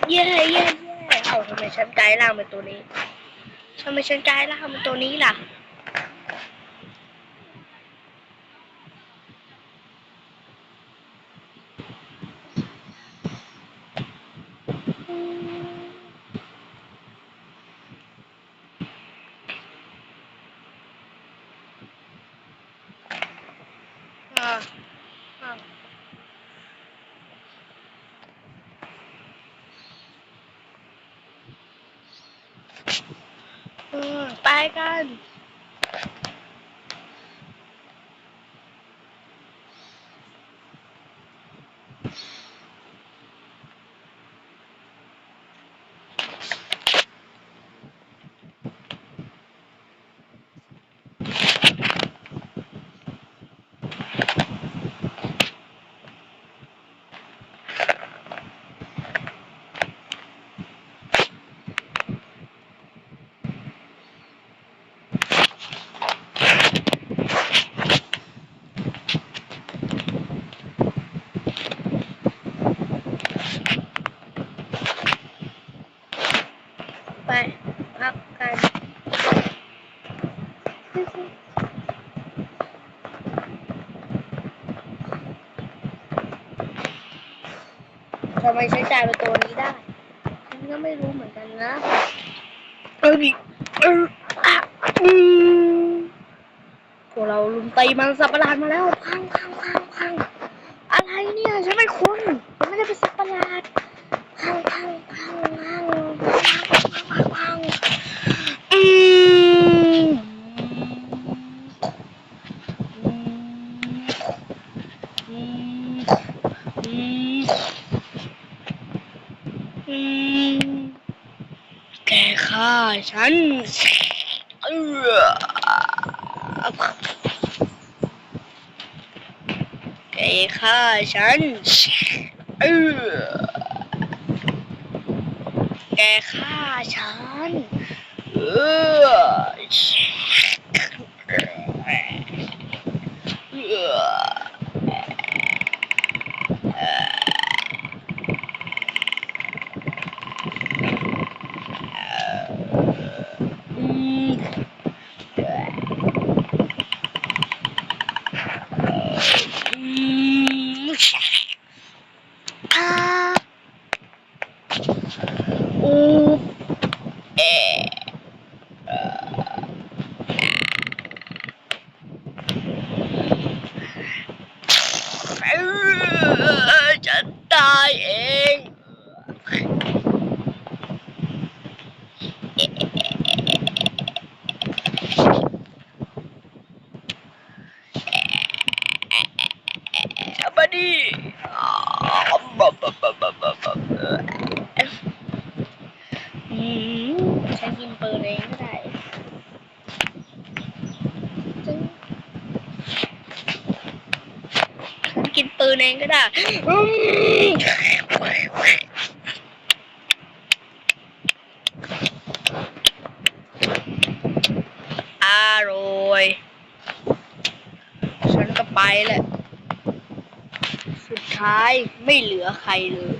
เย่เย่เย่เอาทำไมฉันกลายร่างเป็นตัวนี้ทำไมฉันกลายร่างเป็นตัวนี้ล่ะอ่าอ่าไปกันไปพักกันทำไมฉันกลายเป็นตัวนี้ได้ฉันก็ไม่รู้เหมือนกันนะดิเอออ่ะอืมพวกเราลุมตีมันสับประหลาดมาแล้วพังอะไรเนี่ยฉันไม่คุ้นฉันไม่ได้เป็นสัตว์ประหลาดพังอืมอืมอืมอืมแกฆ่าฉันเอแกฆ่าฉันเอแกฆ่าฉันเออืมอืมอ่าอูเอฉันตายเองบัดดี้อืมฉันกินปืนเองก็ได้ฉันกินปืนเองก็ได้อร่อยฉันก็ไปแหละสุดท้ายไม่เหลือใครเลย